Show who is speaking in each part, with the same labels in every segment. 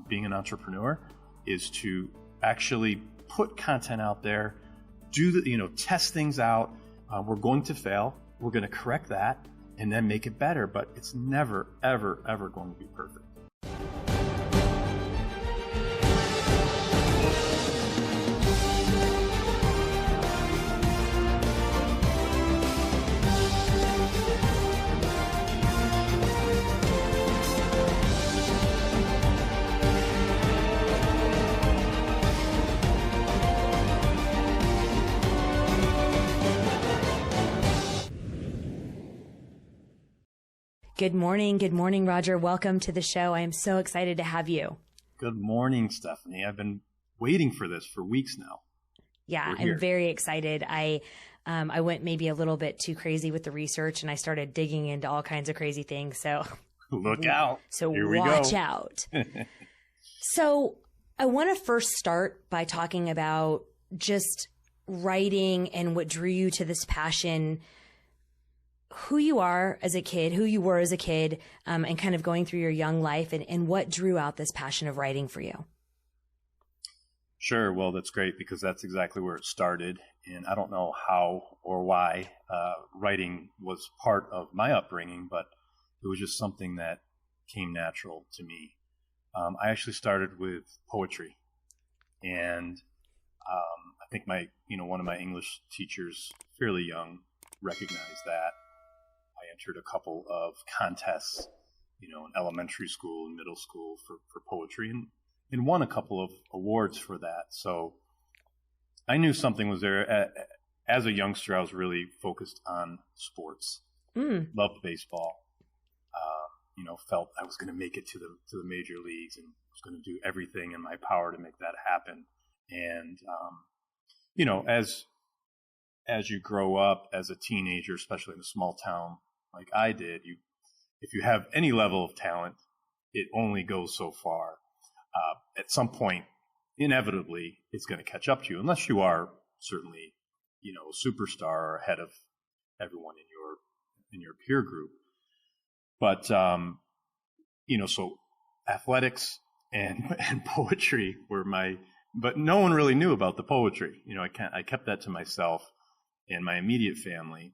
Speaker 1: being an entrepreneur is to actually put content out there, test things out. We're going to fail. We're going to correct that and then make it better. But it's never, ever, ever going to be perfect.
Speaker 2: Good morning, Roger. Welcome to the show. I am so excited to have you.
Speaker 1: Good morning, Stephynie. I've been waiting for this for weeks now.
Speaker 2: Yeah, I'm very excited. I went maybe a little bit too crazy with the research, and I started digging into all kinds of crazy things. So
Speaker 1: look out.
Speaker 2: So
Speaker 1: Here we
Speaker 2: watch
Speaker 1: go.
Speaker 2: out. So I want to first start by talking about just writing and what drew you to this passion, who you are as a kid, who you were as a kid, and kind of going through your young life and what drew out this passion of writing for you.
Speaker 1: Sure. Well, that's great because that's exactly where it started. And I don't know how or why writing was part of my upbringing, but it was just something that came natural to me. I actually started with poetry, and I think one of my English teachers, fairly young, recognized that. I entered a couple of contests, in elementary school and middle school for poetry and won a couple of awards for that. So I knew something was there. As a youngster, I was really focused on sports. Loved baseball. Felt I was going to make it to the major leagues and was going to do everything in my power to make that happen. And, as you grow up as a teenager, especially in a small town like I did, if you have any level of talent, it only goes so far. At some point, inevitably, it's going to catch up to you, unless you are certainly, a superstar or ahead of everyone in your peer group. But so athletics and poetry were but no one really knew about the poetry. I kept that to myself and my immediate family.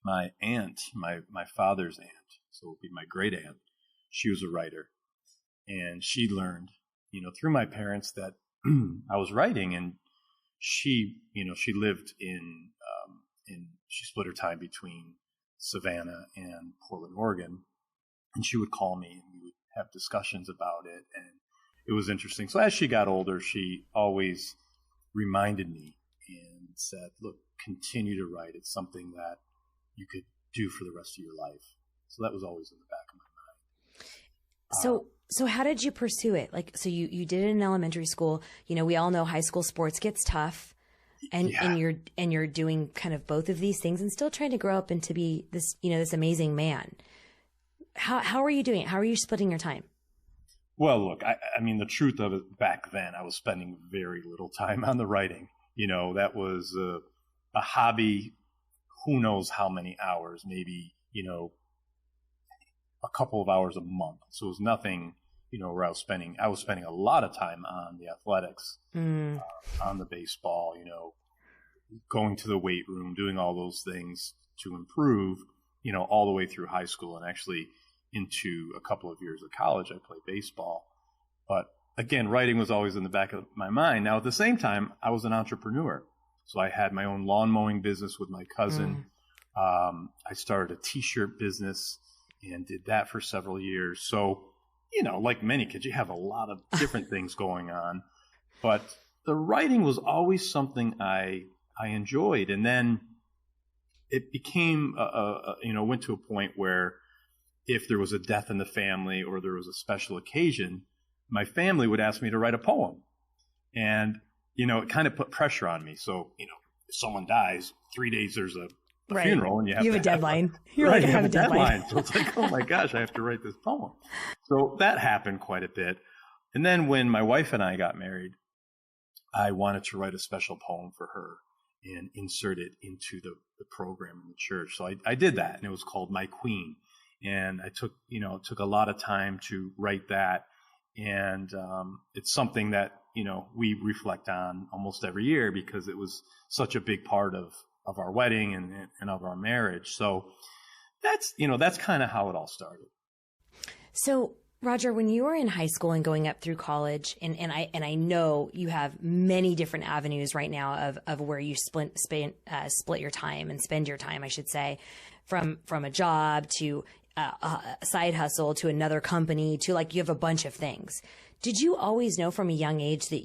Speaker 1: My aunt, my father's aunt, so it would be my great aunt, she was a writer. And she learned, through my parents that I was writing. And she lived she split her time between Savannah and Portland, Oregon. And she would call me and we would have discussions about it. And it was interesting. So as she got older, she always reminded me and said, look, continue to write. It's something that you could do for the rest of your life. So that was always in the back of my mind.
Speaker 2: So how did you pursue it? So you did it in elementary school. We all know high school sports gets tough, and you're doing kind of both of these things and still trying to grow up and to be this, this amazing man. How are you doing it? How are you splitting your time?
Speaker 1: Well, look, I mean, the truth of it, back then, I was spending very little time on the writing. That was a hobby. Who knows how many hours, maybe, a couple of hours a month. So it was nothing, where I was spending a lot of time on the athletics, on the baseball, going to the weight room, doing all those things to improve, all the way through high school and actually into a couple of years of college. I played baseball. But again, writing was always in the back of my mind. Now, at the same time, I was an entrepreneur. So I had my own lawn mowing business with my cousin. I started a T-shirt business and did that for several years. So, like many kids, you have a lot of different things going on. But the writing was always something I enjoyed. And then it became, went to a point where if there was a death in the family or there was a special occasion, my family would ask me to write a poem. And it kind of put pressure on me. So, if someone dies, 3 days there's a funeral and you have
Speaker 2: a deadline.
Speaker 1: You have a deadline. So it's like, oh my gosh, I have to write this poem. So that happened quite a bit. And then when my wife and I got married, I wanted to write a special poem for her and insert it into the program in the church. So I did that, and it was called My Queen. And I took a lot of time to write that. And it's something that, we reflect on almost every year because it was such a big part of our wedding and of our marriage. So that's kind of how it all started.
Speaker 2: So Roger, when you were in high school and going up through college, and I know you have many different avenues right now of where you split your time and spend your time, I should say, from a job to a side hustle to another company to you have a bunch of things. Did you always know from a young age that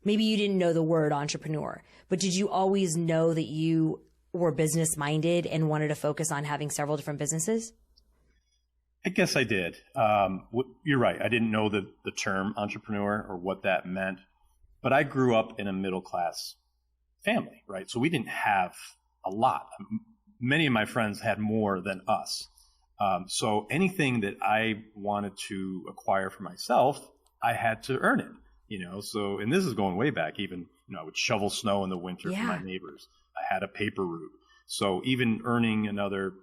Speaker 2: maybe you didn't know the word entrepreneur, but did you always know that you were business minded and wanted to focus on having several different businesses?
Speaker 1: I guess I did. You're right. I didn't know the term entrepreneur or what that meant, but I grew up in a middle class family, right? So we didn't have a lot. Many of my friends had more than us. So anything that I wanted to acquire for myself, I had to earn it, So, and this is going way back. Even, I would shovel snow in the winter for my neighbors. I had a paper route. So even earning another,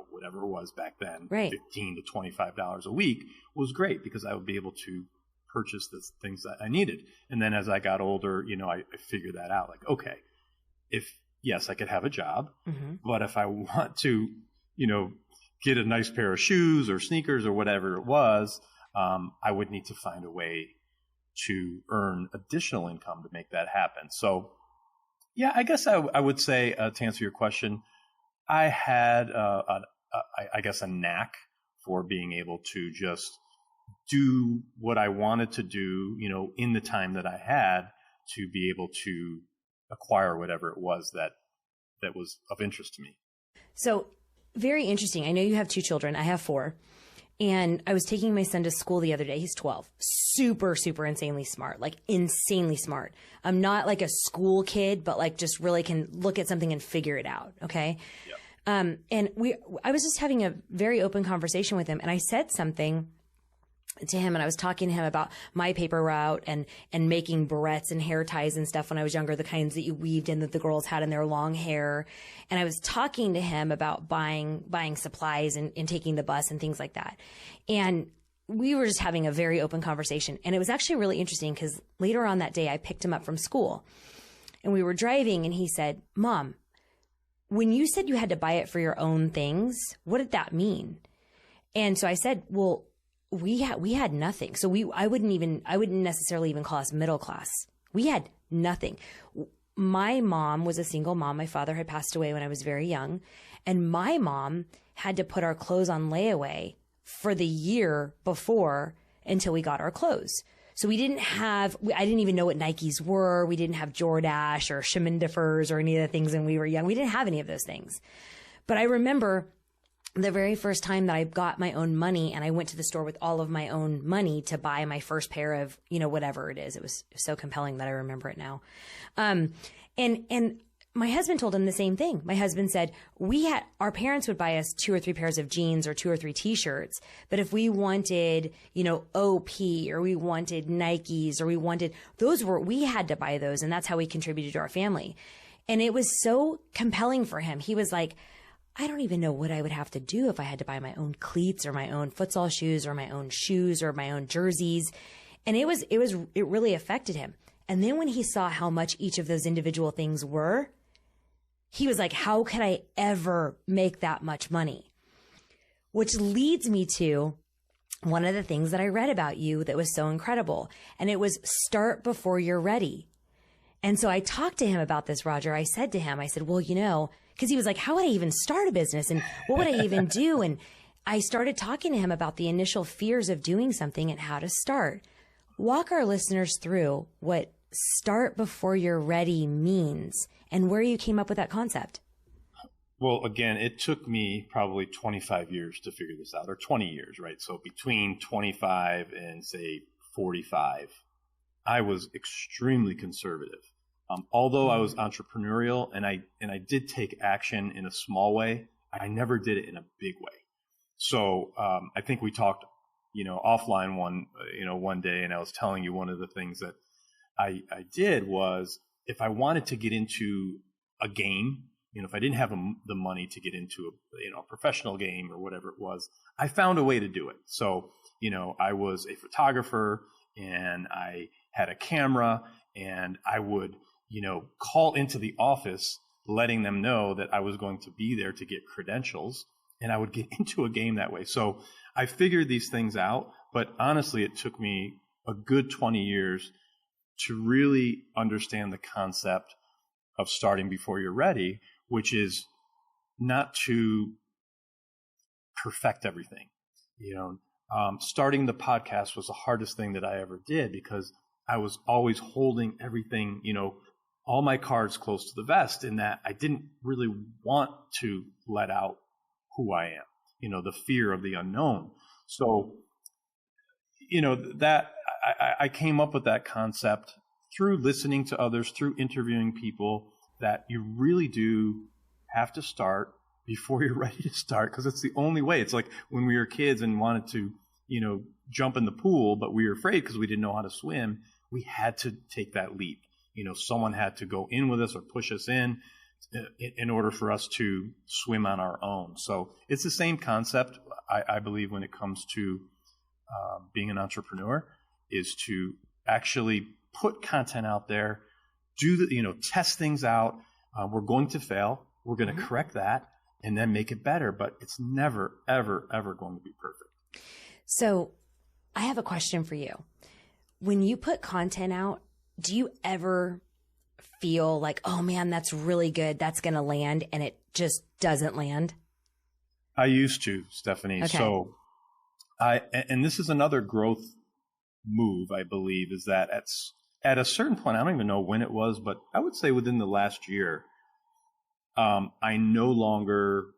Speaker 1: whatever it was back then,
Speaker 2: right,
Speaker 1: $15 to $25 a week was great because I would be able to purchase the things that I needed. And then as I got older, I figured that out. Okay, yes, I could have a job, but if I want to, get a nice pair of shoes or sneakers or whatever it was, I would need to find a way to earn additional income to make that happen. So, yeah, I guess I would say, to answer your question, I had, I guess, a knack for being able to just do what I wanted to do, in the time that I had to be able to acquire whatever it was that was of interest to me.
Speaker 2: So very interesting. I know you have 2 children. I have 4. And I was taking my son to school the other day. He's 12. Super, super insanely smart. Insanely smart. I'm not like a school kid, but just really can look at something and figure it out. Okay. Yep. And I was just having a very open conversation with him, and I said something to him, and I was talking to him about my paper route and making barrettes and hair ties and stuff when I was younger, the kinds that you weaved in that the girls had in their long hair. And I was talking to him about buying supplies and taking the bus and things like that. And we were just having a very open conversation. And it was actually really interesting because later on that day, I picked him up from school and we were driving, and he said, "Mom, when you said you had to buy it for your own things, what did that mean?" And so I said, "Well, we had nothing. So I wouldn't necessarily even call us middle class. We had nothing. My mom was a single mom. My father had passed away when I was very young, and my mom had to put our clothes on layaway for the year before until we got our clothes. So I didn't even know what Nikes were. We didn't have Jordache or Schmidifers or any of the things when we were young. We didn't have any of those things. But I remember the very first time that I got my own money and I went to the store with all of my own money to buy my first pair of, whatever it is. It was so compelling that I remember it now. And my husband told him the same thing. My husband said, our parents would buy us 2 or 3 pairs of jeans or 2 or 3 t-shirts. But if we wanted, OP or we wanted Nikes or we had to buy those. And that's how we contributed to our family. And it was so compelling for him. He was like, I don't even know what I would have to do if I had to buy my own cleats or my own futsal shoes or my own shoes or my own jerseys. And it really affected him. And then when he saw how much each of those individual things were, he was like, how could I ever make that much money? Which leads me to one of the things that I read about you that was so incredible. And it was start before you're ready. And so I talked to him about this, Roger. I said to him, well, because he was like, how would I even start a business? And what would I even do? And I started talking to him about the initial fears of doing something and how to start. Walk our listeners through what start before you're ready means and where you came up with that concept.
Speaker 1: Well, again, it took me probably 25 years to figure this out, or 20 years, right? So between 25 and say 45, I was extremely conservative. Although I was entrepreneurial and I did take action in a small way, I never did it in a big way. So I think we talked, offline one day, and I was telling you one of the things that I did was if I wanted to get into a game if I didn't have the money to get into a professional game or whatever it was, I found a way to do it. So, I was a photographer and I had a camera, and I would, call into the office, letting them know that I was going to be there to get credentials, and I would get into a game that way. So I figured these things out, but honestly, it took me a good 20 years to really understand the concept of starting before you're ready, which is not to perfect everything. Starting the podcast was the hardest thing that I ever did, because I was always holding everything, all my cards close to the vest, in that I didn't really want to let out who I am, the fear of the unknown. So, that I came up with that concept through listening to others, through interviewing people, that you really do have to start before you're ready to start, because it's the only way. It's like when we were kids and wanted to, jump in the pool, but we were afraid because we didn't know how to swim. We had to take that leap. Someone had to go in with us or push us in order for us to swim on our own. So it's the same concept, I believe, when it comes to being an entrepreneur, is to actually put content out there, test things out. We're going to fail. We're going to correct that and then make it better. But it's never, ever, ever going to be perfect.
Speaker 2: So I have a question for you. When you put content out, do you ever feel like, oh man, that's really good, that's going to land, and it just doesn't land?
Speaker 1: I used to, Stephynie. Okay. So and this is another growth move, I believe, is that at a certain point, I don't even know when it was, but I would say within the last year, I no longer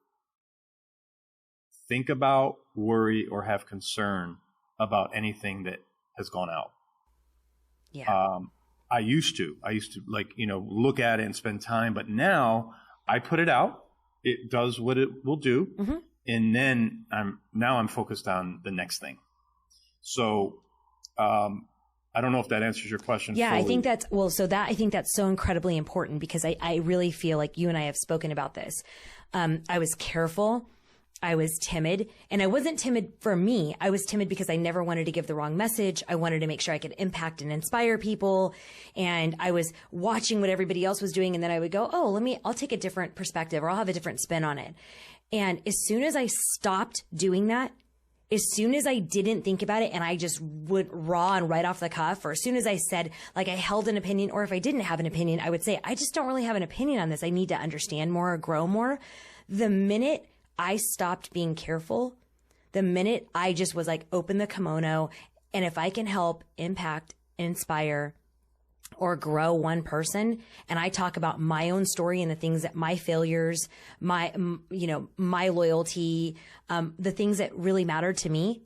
Speaker 1: think about, worry, or have concern about anything that has gone out.
Speaker 2: Yeah.
Speaker 1: I used to look at it and spend time, but now I put it out. It does what it will do. Mm-hmm. And then I'm focused on the next thing. So, I don't know if that answers your question.
Speaker 2: Yeah,
Speaker 1: fully.
Speaker 2: I think I think that's so incredibly important, because I really feel like you and I have spoken about this. I was careful. I was timid, and I wasn't timid for me. I was timid because I never wanted to give the wrong message. I wanted to make sure I could impact and inspire people. And I was watching what everybody else was doing. And then I would go, I'll take a different perspective, or I'll have a different spin on it. And as soon as I stopped doing that, as soon as I didn't think about it and I just went raw and right off the cuff, or as soon as I said, like, I held an opinion, or if I didn't have an opinion, I would say, I just don't really have an opinion on this. I need to understand more or grow more. The minute I stopped being careful, the minute I just was like, open the kimono, and if I can help impact, inspire, or grow one person, and I talk about my own story and the things that my failures, my loyalty, the things that really mattered to me,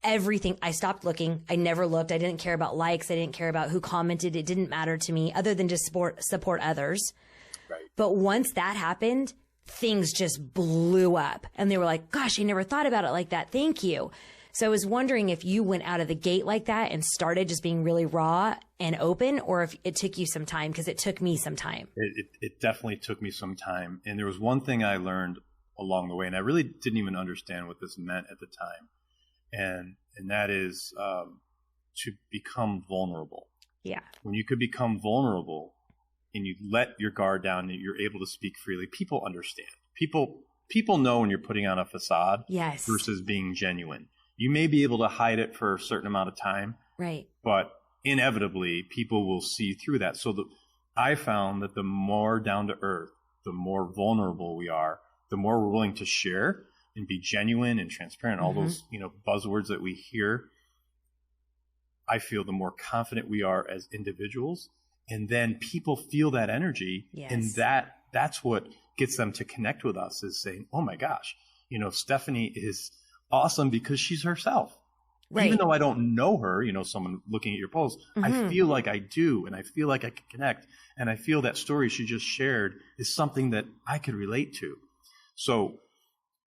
Speaker 2: everything, I stopped looking. I never looked. I didn't care about likes. I didn't care about who commented. It didn't matter to me, other than just support others. Right. But once that happened, things just blew up, and they were like, gosh, I never thought about it like that. Thank you. So I was wondering if you went out of the gate like that and started just being really raw and open, or if it took you some time, because it took me some time.
Speaker 1: It definitely took me some time. And there was one thing I learned along the way, and I really didn't even understand what this meant at the time. And that is to become vulnerable.
Speaker 2: Yeah.
Speaker 1: When you could become vulnerable and you let your guard down and you're able to speak freely, people understand. People know when you're putting on a facade.
Speaker 2: Yes.
Speaker 1: Versus being genuine. You may be able to hide it for a certain amount of time,
Speaker 2: right?
Speaker 1: But inevitably, people will see through that. So I found that the more down to earth, the more vulnerable we are, the more we're willing to share and be genuine and transparent. All those buzzwords that we hear. I feel the more confident we are as individuals, and then people feel that energy, yes. And that's what gets them to connect with us. Is saying, "Oh my gosh, Stephynie is awesome because she's herself." Right. Even though I don't know her, someone looking at your post, I feel like I do, and I feel like I can connect, and I feel that story she just shared is something that I could relate to. So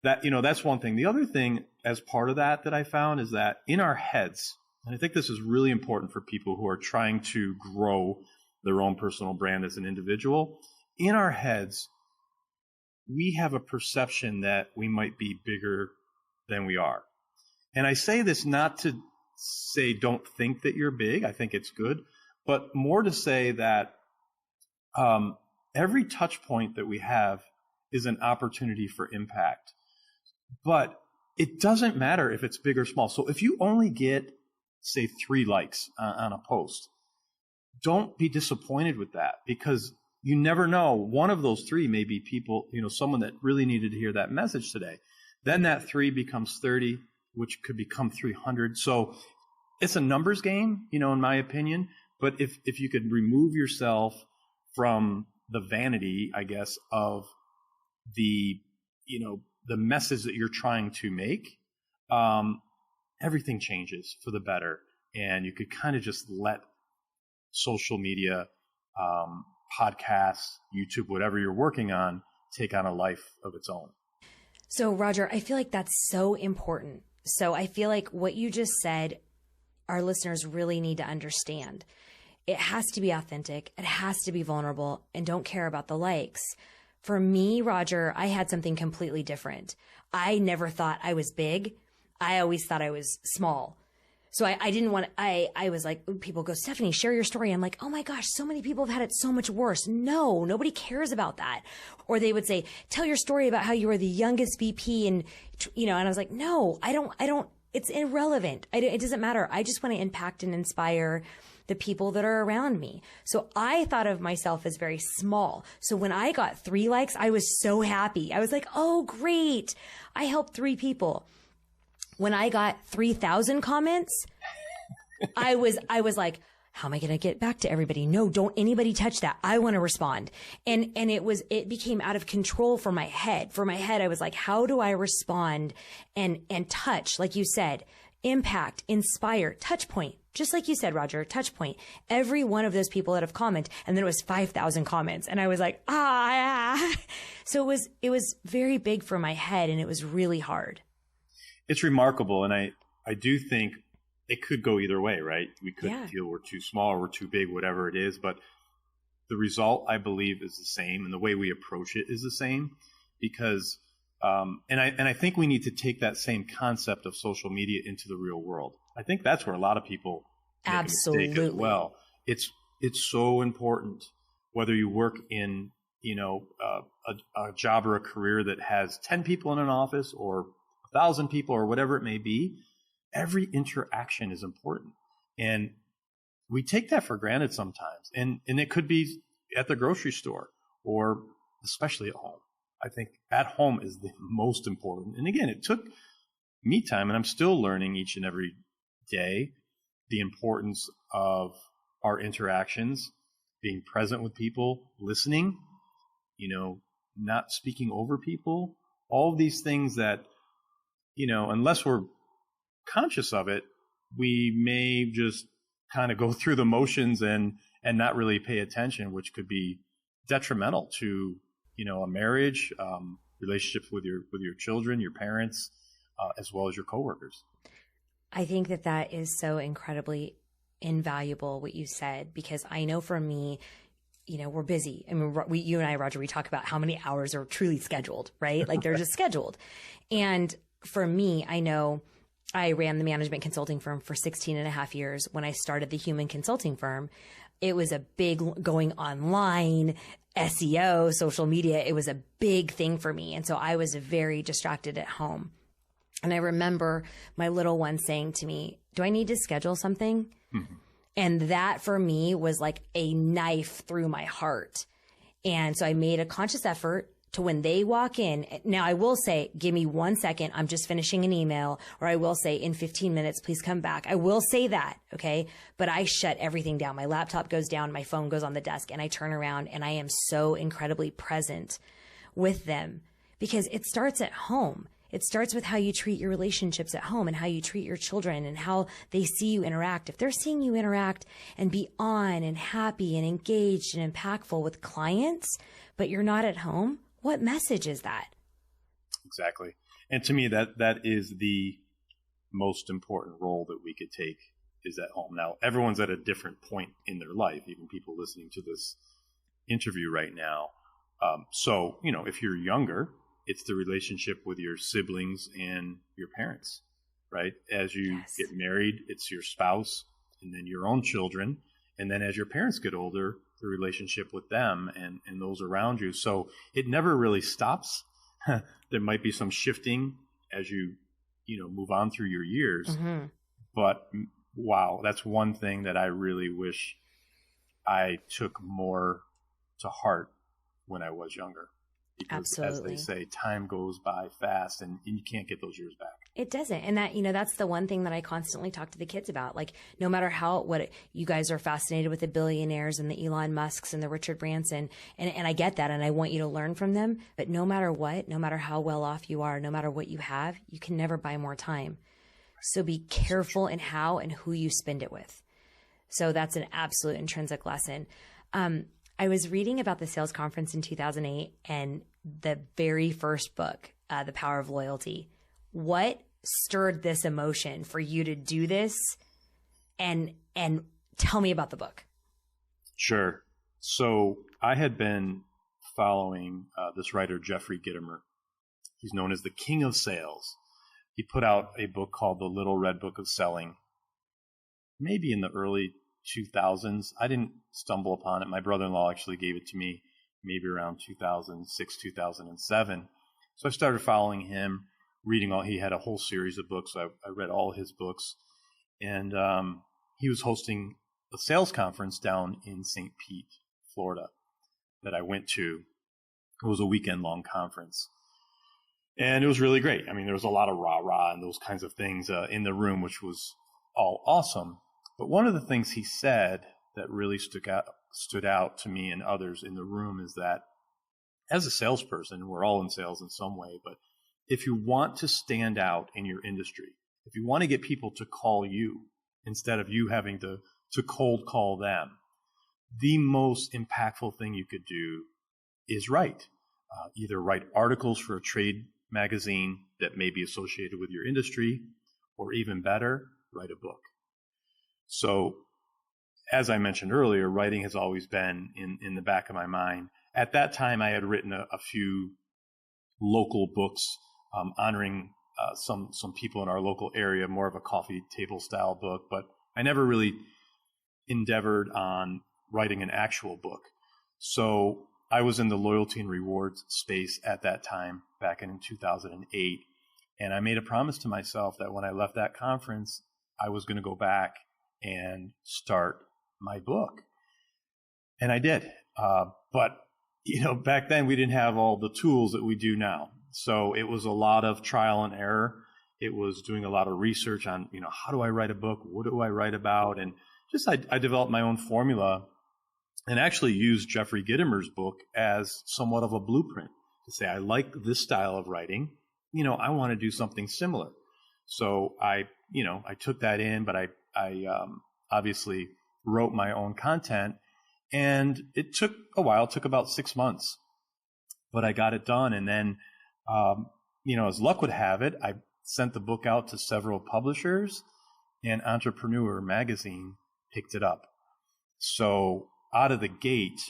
Speaker 1: that, that's one thing. The other thing as part of that I found is that in our heads, and I think this is really important for people who are trying to grow their own personal brand as an individual, in our heads, we have a perception that we might be bigger than we are. And I say this not to say don't think that you're big. I think it's good, but more to say that every touch point that we have is an opportunity for impact. But it doesn't matter if it's big or small. So if you only get, say, 3 likes on a post, don't be disappointed with that, because you never know. One of those 3 may be people, someone that really needed to hear that message today. Then that 3 becomes 30, which could become 300. So it's a numbers game, in my opinion. But if you could remove yourself from the vanity, I guess, of the message that you're trying to make, everything changes for the better. And you could kind of just let social media, podcasts, YouTube, whatever you're working on, take on a life of its own.
Speaker 2: So, Roger, I feel like that's so important. So I feel like what you just said, our listeners really need to understand. It has to be authentic. It has to be vulnerable, and don't care about the likes. For me, Roger, I had something completely different. I never thought I was big. I always thought I was small. So I didn't want to, I was like, people go, Stephynie, share your story. I'm like, oh my gosh, so many people have had it so much worse. No, nobody cares about that. Or they would say, tell your story about how you were the youngest VP. And, and I was like, no, I don't, it's irrelevant. It doesn't matter. I just want to impact and inspire the people that are around me. So I thought of myself as very small. So when I got 3 likes, I was so happy. I was like, oh, great. I helped 3 people. When I got 3,000 comments, I was like, how am I going to get back to everybody? No, don't anybody touch that. I want to respond. And it became out of control for my head. For my head, I was like, how do I respond and touch? Like you said, impact, inspire, touch point. Just like you said, Roger, touch point. Every one of those people that have commented, and then it was 5,000 comments. And I was like, So it was very big for my head, and it was really hard.
Speaker 1: It's remarkable. And I do think it could go either way, right? We could feel we're too small or we're too big, whatever it is. But the result, I believe, is the same. And the way we approach it is the same, because, and I think we need to take that same concept of social media into the real world. I think that's where a lot of people make a mistake as well. It's so important, whether you work in, a job or a career that has 10 people in an office or 1,000 people or whatever it may be. Every interaction is important. And we take that for granted sometimes. And it could be at the grocery store, or especially at home. I think at home is the most important. And again, it took me time, and I'm still learning each and every day the importance of our interactions, being present with people, listening, not speaking over people, all of these things that, unless we're conscious of it, we may just kind of go through the motions and not really pay attention, which could be detrimental to, a marriage, relationships with your children, your parents, as well as your coworkers.
Speaker 2: I think that is so incredibly invaluable, what you said, because I know for me, we're busy. I mean, you and I, Roger, we talk about how many hours are truly scheduled, right? Like they're just scheduled. And for me, I know I ran the management consulting firm for 16 and a half years. When I started the human consulting firm, it was a big going online, SEO, social media. It was a big thing for me. And so I was very distracted at home. And I remember my little one saying to me, do I need to schedule something? Mm-hmm. And that for me was like a knife through my heart. And so I made a conscious effort to, when they walk in. Now I will say, give me 1 second. I'm just finishing an email. Or I will say, in 15 minutes, please come back. I will say that. Okay. But I shut everything down. My laptop goes down. My phone goes on the desk, and I turn around, and I am so incredibly present with them, because it starts at home. It starts with how you treat your relationships at home, and how you treat your children, and how they see you interact. If they're seeing you interact and be on and happy and engaged and impactful with clients, but you're not at home, what message is that?
Speaker 1: Exactly. And to me, that is the most important role that we could take, is at home. Now, everyone's at a different point in their life, even people listening to this interview right now. So, if you're younger, it's the relationship with your siblings and your parents, right? As you
Speaker 2: Yes.
Speaker 1: get married, it's your spouse and then your own children. And then as your parents get older, the relationship with them and those around you. So it never really stops. There might be some shifting as you move on through your years.
Speaker 2: Mm-hmm.
Speaker 1: But wow, that's one thing that I really wish I took more to heart when I was younger. Because
Speaker 2: Absolutely.
Speaker 1: as they say, time goes by fast and you can't get those years back.
Speaker 2: It doesn't. And that, that's the one thing that I constantly talk to the kids about. Like, no matter you guys are fascinated with the billionaires and the Elon Musks and the Richard Branson. And I get that. And I want you to learn from them. But no matter what, no matter how well off you are, no matter what you have, you can never buy more time. So be careful in how and who you spend it with. So that's an absolute intrinsic lesson. I was reading about the sales conference in 2008 and the very first book, The Power of Loyalty. What stirred this emotion for you to do this? And tell me about the book.
Speaker 1: Sure. So I had been following this writer, Jeffrey Gitomer. He's known as the King of Sales. He put out a book called The Little Red Book of Selling, maybe in the early 2000s. I didn't stumble upon it. My brother-in-law actually gave it to me maybe around 2006, 2007. So I started following him, reading he had a whole series of books. So I read all his books. And he was hosting a sales conference down in St. Pete, Florida, that I went to. It was a weekend-long conference. And it was really great. I mean, there was a lot of rah-rah and those kinds of things in the room, which was all awesome. But one of the things he said that really stood out to me and others in the room is that as a salesperson, we're all in sales in some way, but if you want to stand out in your industry, if you want to get people to call you instead of you having to cold call them, the most impactful thing you could do is write. Either write articles for a trade magazine that may be associated with your industry, or even better, write a book. So, as I mentioned earlier, writing has always been in the back of my mind. At that time, I had written a few local books honoring some people in our local area, more of a coffee table style book, but I never really endeavored on writing an actual book. So I was in the loyalty and rewards space at that time, back in 2008, and I made a promise to myself that when I left that conference, I was going to go back and start my book. And I did. But, back then we didn't have all the tools that we do now. So it was a lot of trial and error. It was doing a lot of research on, how do I write a book? What do I write about? And just I developed my own formula and actually used Jeffrey Gitomer's book as somewhat of a blueprint to say, I like this style of writing. I want to do something similar. So I took that in, but I obviously wrote my own content, and it took a while. It took about 6 months, but I got it done. And then, as luck would have it, I sent the book out to several publishers, and Entrepreneurial magazine picked it up. So out of the gate,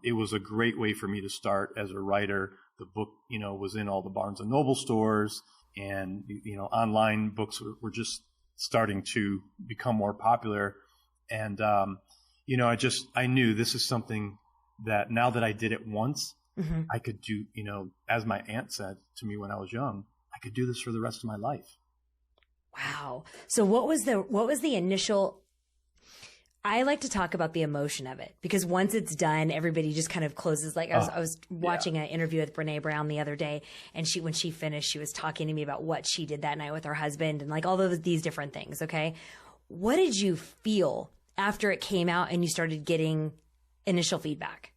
Speaker 1: it was a great way for me to start as a writer. The book, was in all the Barnes and Noble stores, and, online books were just starting to become more popular. And, I knew this is something that now that I did it once, mm-hmm. I could do, as my aunt said to me when I was young, I could do this for the rest of my life.
Speaker 2: Wow. So what was the initial, I like to talk about the emotion of it, because once it's done, everybody just kind of closes. Like I was watching an interview with Brene Brown the other day, and when she finished, she was talking to me about what she did that night with her husband and like all of these different things. Okay. What did you feel after it came out and you started getting initial feedback?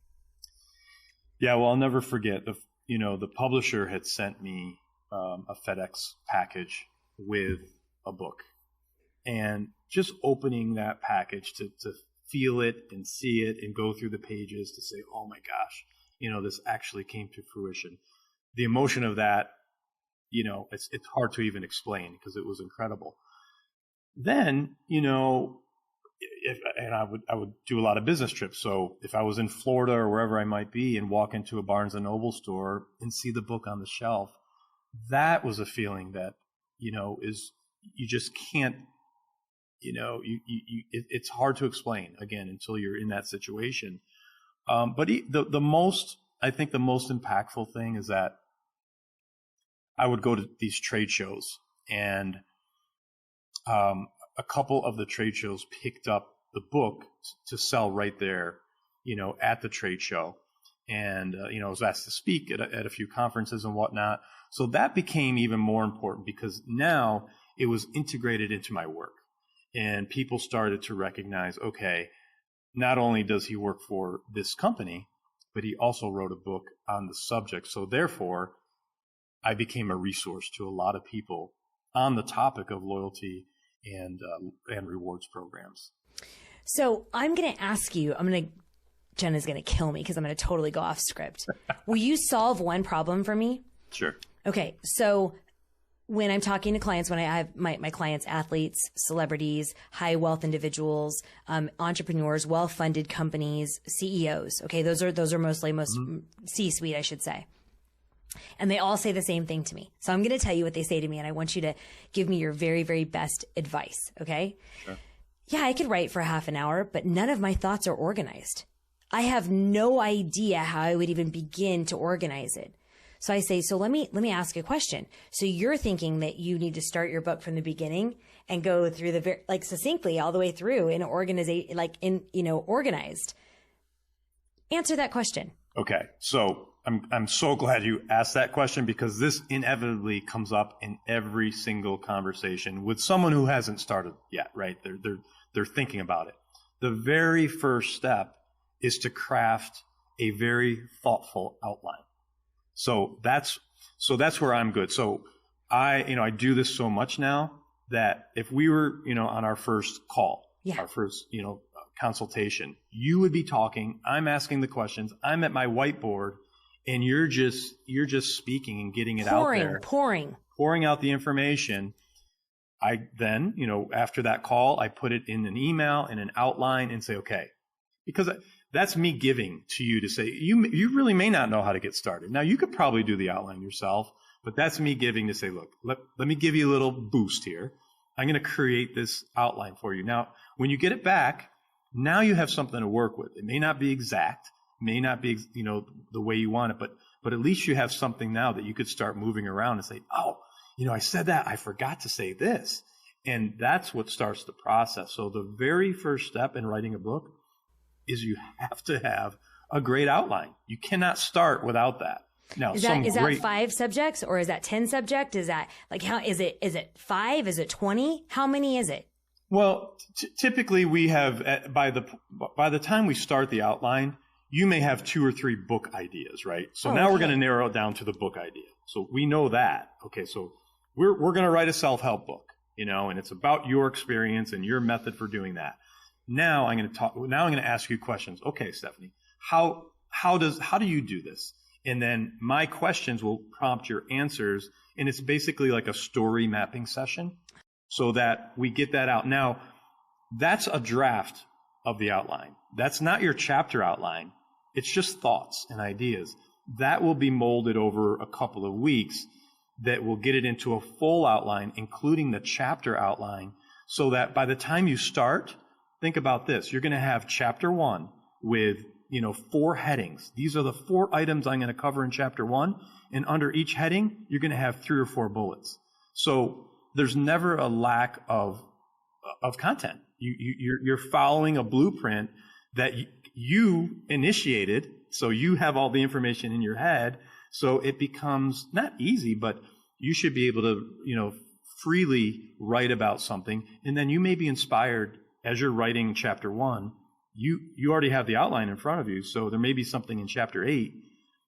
Speaker 1: Yeah, well, I'll never forget the publisher had sent me a FedEx package with a book, and just opening that package to feel it and see it and go through the pages to say, oh my gosh, this actually came to fruition. The emotion of that, it's hard to even explain because it was incredible. Then, and I would do a lot of business trips. So if I was in Florida or wherever I might be and walk into a Barnes and Noble store and see the book on the shelf, that was a feeling that, is, you just can't, it's hard to explain again until you're in that situation. But I think the most impactful thing is that I would go to these trade shows, and a couple of the trade shows picked up the book to sell right there, at the trade show. And, I was asked to speak at a few conferences and whatnot. So that became even more important because now it was integrated into my work. And people started to recognize, okay, not only does he work for this company, but he also wrote a book on the subject. So therefore, I became a resource to a lot of people on the topic of loyalty and rewards programs.
Speaker 2: So I'm going to ask you, Jenna's going to kill me because I'm going to totally go off script. Will you solve one problem for me?
Speaker 1: Sure.
Speaker 2: Okay. So when I'm talking to clients, when I have my clients, athletes, celebrities, high wealth individuals, entrepreneurs, well-funded companies, CEOs. Okay. Those are mostly C-suite, I should say. And they all say the same thing to me. So I'm going to tell you what they say to me, and I want you to give me your very, very best advice. Okay.
Speaker 1: Sure.
Speaker 2: Yeah, I could write for half an hour, but none of my thoughts are organized. I have no idea how I would even begin to organize it. So I say, so let me ask a question. So you're thinking that you need to start your book from the beginning and go through succinctly all the way through in organized. Answer that question.
Speaker 1: Okay. So I'm so glad you asked that question because this inevitably comes up in every single conversation with someone who hasn't started yet, right? They're thinking about it. The very first step is to craft a very thoughtful outline. So that's where I'm good. So I do this so much now that if we were, on our first call, our first, consultation, you would be talking, I'm asking the questions, I'm at my whiteboard, and you're just speaking and getting it out there. Pouring out the information. I then, after that call, I put it in an email and an outline and say, okay, because that's me giving to you to say, you really may not know how to get started. Now, you could probably do the outline yourself, but that's me giving to say, look, let me give you a little boost here. I'm going to create this outline for you. Now, when you get it back, now you have something to work with. It may not be exact, may not be, the way you want it, but at least you have something now that you could start moving around and say, oh, I said that, I forgot to say this. And that's what starts the process. So the very first step in writing a book is you have to have a great outline. You cannot start without that. Now,
Speaker 2: is that 5 subjects or is that 10 subjects? Is that how is it 5? Is it 20? How many is it?
Speaker 1: Well, typically we have by the time we start the outline, you may have 2 or 3 book ideas, right? So now we're going to narrow it down to the book idea. So we know that. Okay, so we're going to write a self-help book, and it's about your experience and your method for doing that. Now I'm going to ask you questions. Okay, Stephynie, how do you do this? And then my questions will prompt your answers, and it's basically like a story mapping session so that we get that out. Now, that's a draft of the outline. That's not your chapter outline. It's just thoughts and ideas. That will be molded over a couple of weeks that will get it into a full outline, including the chapter outline, so that by the time you start, think about this. You're going to have chapter 1 with, 4 headings. These are the 4 items I'm going to cover in chapter 1. And under each heading, you're going to have 3 or 4 bullets. So there's never a lack of content. You're following a blueprint that you initiated. So you have all the information in your head. So it becomes not easy, but you should be able to, freely write about something. And then you may be inspired as you're writing chapter 1. You already have the outline in front of you. So there may be something in chapter 8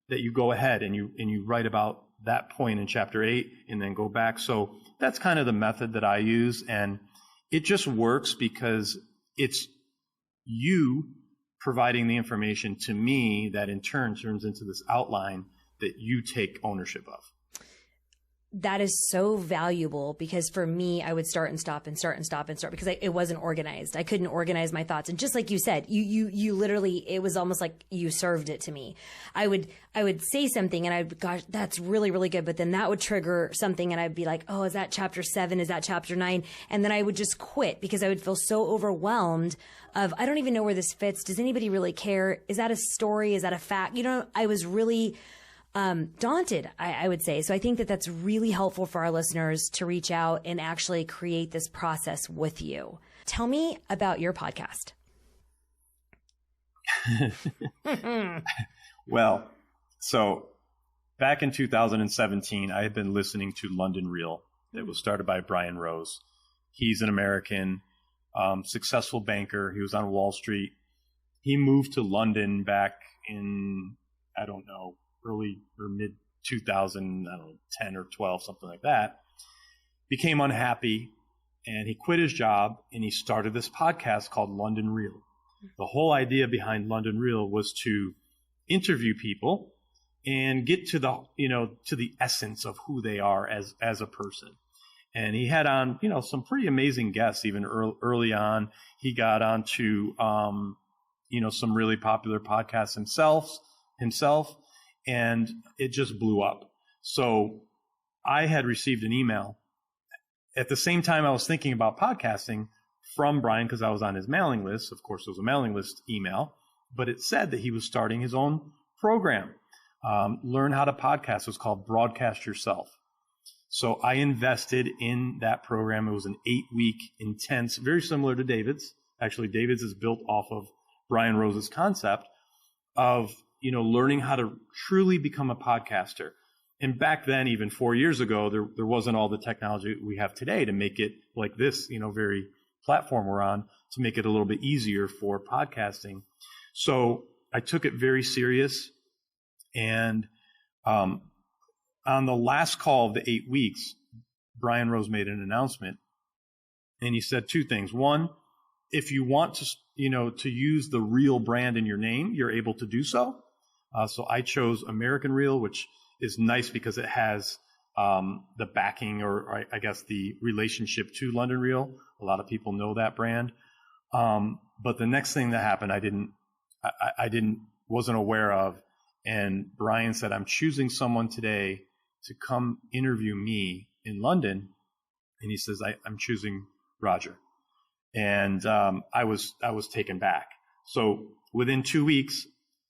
Speaker 1: that you go ahead and you write about that point in chapter 8 and then go back. So that's kind of the method that I use. And it just works because it's you providing the information to me that in turn turns into this outline that you take ownership of.
Speaker 2: that is so valuable, because for me, I would start and stop and start and stop and start because it wasn't organized. I couldn't organize my thoughts. And just like you said, you literally, it was almost like you served it to me. I would say something and gosh, that's really, really good. But then that would trigger something and I'd be like, oh, is that chapter 7? Is that chapter 9? And then I would just quit because I would feel so overwhelmed of, I don't even know where this fits. Does anybody really care? Is that a story? Is that a fact? I was really daunted, I would say. So I think that that's really helpful for our listeners to reach out and actually create this process with you. Tell me about your podcast.
Speaker 1: Well, so back in 2017, I had been listening to London Real. It was started by Brian Rose. He's an American, successful banker. He was on Wall Street. He moved to London back in, I don't know, early or mid 2010 or 12, something like that, became unhappy, and he quit his job and he started this podcast called London Real. The whole idea behind London Real was to interview people and get to the essence of who they are as a person. And he had on, some pretty amazing guests, even early on. He got on to, some really popular podcasts himself. And it just blew up. So I had received an email at the same time I was thinking about podcasting from Brian, because I was on his mailing list. Of course, it was a mailing list email, but it said that he was starting his own program, Learn How to Podcast. It was called Broadcast Yourself. So I invested in that program. It was an 8-week intense, very similar to David's. Actually, David's is built off of Brian Rose's concept of learning how to truly become a podcaster. And back then, even 4 years ago, there wasn't all the technology we have today to make it like this, very platform we're on, to make it a little bit easier for podcasting. So I took it very serious. And on the last call of the 8 weeks, Brian Rose made an announcement. And he said 2 things. One, if you want to use the Real brand in your name, you're able to do so. So I chose American Real, which is nice because it has the backing, or I guess the relationship to London Real. A lot of people know that brand. But the next thing that happened, I wasn't aware of. And Brian said, I'm choosing someone today to come interview me in London. And he says, I'm choosing Roger. And I was taken back. So within 2 weeks,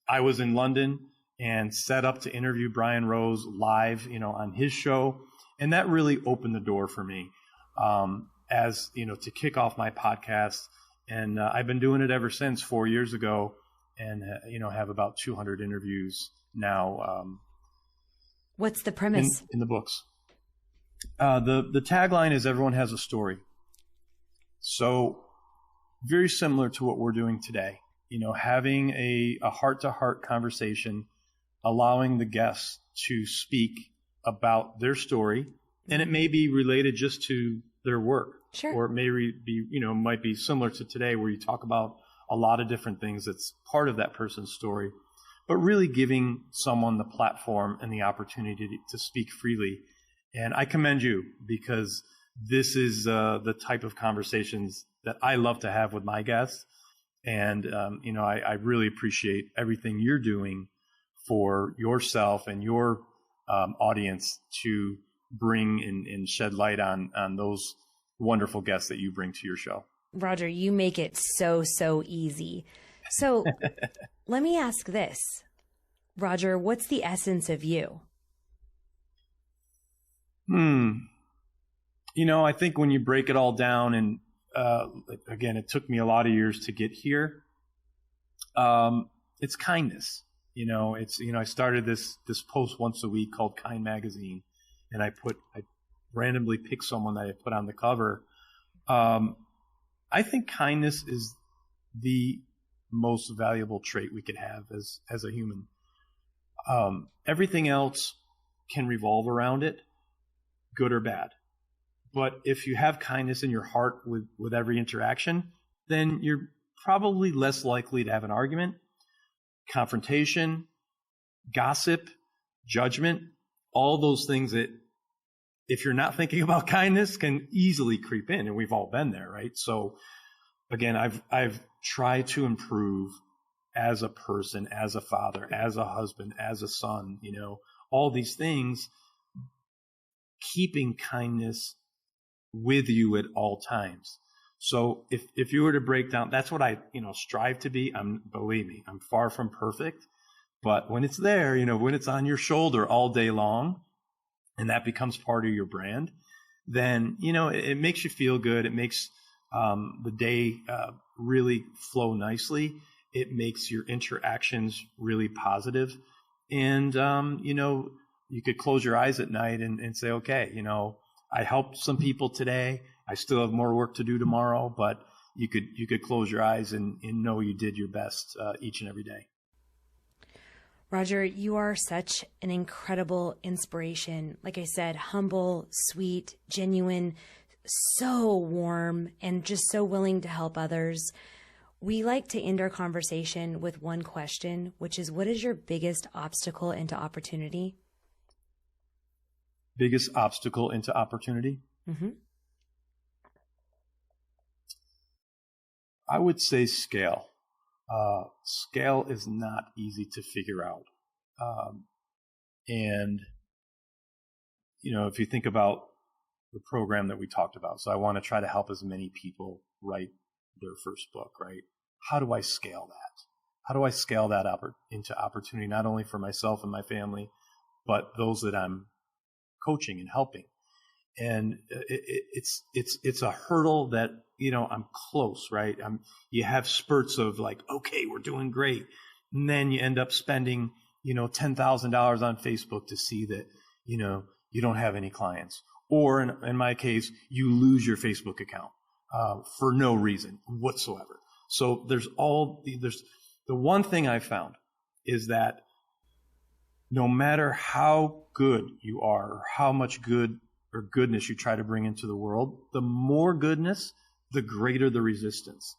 Speaker 1: I was in London and set up to interview Brian Rose live, on his show. And that really opened the door for me, to kick off my podcast. And I've been doing it ever since 4 years ago, and, have about 200 interviews now.
Speaker 2: What's the premise?
Speaker 1: In the books. The tagline is everyone has a story. So very similar to what we're doing today, having a heart-to-heart conversation, allowing the guests to speak about their story. And it may be related just to their work.
Speaker 2: Sure.
Speaker 1: Or it may be, might be similar to today, where you talk about a lot of different things that's part of that person's story, but really giving someone the platform and the opportunity to speak freely. And I commend you, because this is the type of conversations that I love to have with my guests. And, I really appreciate everything you're doing for yourself and your audience to bring and shed light on those wonderful guests that you bring to your show.
Speaker 2: Roger, you make it so easy. So let me ask this, Roger, what's the essence of you?
Speaker 1: I think when you break it all down, and again, it took me a lot of years to get here. It's kindness. I started this post once a week called Kind Magazine, and I randomly pick someone that I put on the cover. I think kindness is the most valuable trait we could have as a human. Everything else can revolve around it, good or bad. But if you have kindness in your heart with every interaction, then you're probably less likely to have an argument, confrontation, gossip, judgment, all those things that if you're not thinking about kindness, can easily creep in, and we've all been there, right? So again, I've tried to improve as a person, as a father, as a husband, as a son, all these things, keeping kindness with you at all times. So if you were to break down, that's what I, strive to be. Believe me, I'm far from perfect, but when it's there, when it's on your shoulder all day long, and that becomes part of your brand, then, it makes you feel good. It makes the day really flow nicely. It makes your interactions really positive. And, you could close your eyes at night and say, okay, I helped some people today. I still have more work to do tomorrow, but you could close your eyes and know you did your best each and every day.
Speaker 2: Roger, you are such an incredible inspiration. Like I said, humble, sweet, genuine, so warm, and just so willing to help others. We like to end our conversation with one question, which is, what is your biggest obstacle into opportunity?
Speaker 1: Biggest obstacle into opportunity?
Speaker 2: Mm-hmm.
Speaker 1: I would say scale. Scale is not easy to figure out. And, if you think about the program that we talked about, so I want to try to help as many people write their first book, right? How do I scale that? How do I scale that into opportunity, not only for myself and my family, but those that I'm coaching and helping? And it's a hurdle that, I'm close, right? You have spurts of like, okay, we're doing great. And then you end up spending, $10,000 on Facebook to see that, you don't have any clients. Or in my case, you lose your Facebook account for no reason whatsoever. So there's the one thing I found is that no matter how good you are or how much good or goodness you try to bring into the world, the more goodness, the greater the resistance.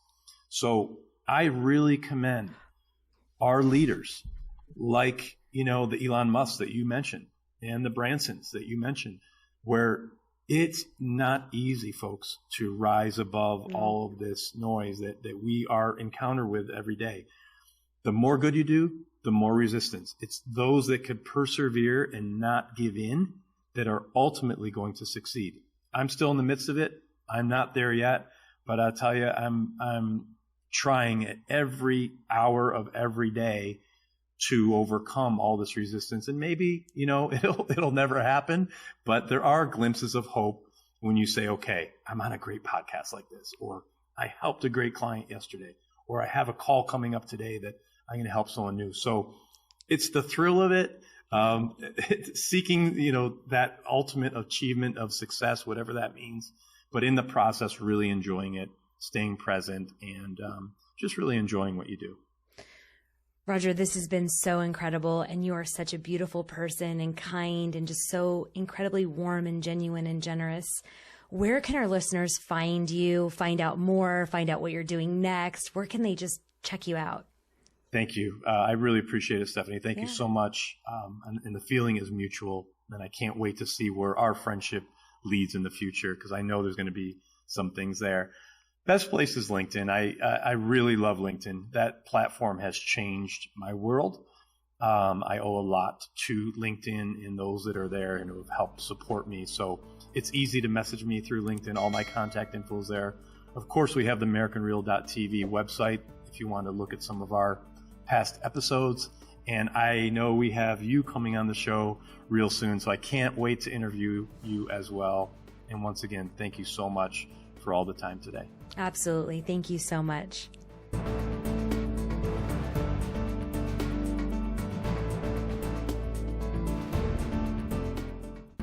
Speaker 1: So I really commend our leaders like, the Elon Musk that you mentioned and the Bransons that you mentioned, where it's not easy, folks, to rise above all of this noise that we are encountered with every day. The more good you do, the more resistance. It's those that could persevere and not give in that are ultimately going to succeed. I'm still in the midst of it. I'm not there yet, but I'll tell you, I'm trying at every hour of every day to overcome all this resistance. And maybe, it'll never happen, but there are glimpses of hope when you say, okay, I'm on a great podcast like this, or I helped a great client yesterday, or I have a call coming up today that I'm going to help someone new. So it's the thrill of it, seeking, that ultimate achievement of success, whatever that means, but in the process, really enjoying it, staying present, and just really enjoying what you do.
Speaker 2: Roger, this has been so incredible, and you are such a beautiful person and kind and just so incredibly warm and genuine and generous. Where can our listeners find you, find out more, find out what you're doing next? Where can they just check you out?
Speaker 1: Thank you. I really appreciate it, Stephynie. Thank you so much. And the feeling is mutual, and I can't wait to see where our friendship leads in the future, because I know there's going to be some things there. Best place is LinkedIn. I really love LinkedIn. That platform has changed my world. I owe a lot to LinkedIn and those that are there and who have helped support me. So it's easy to message me through LinkedIn. All my contact info is there. Of course, we have the AmericanReal.tv website if you want to look at some of our past episodes. And I know we have you coming on the show real soon, so I can't wait to interview you as well. And once again, thank you so much for all the time today.
Speaker 2: Absolutely. Thank you so much.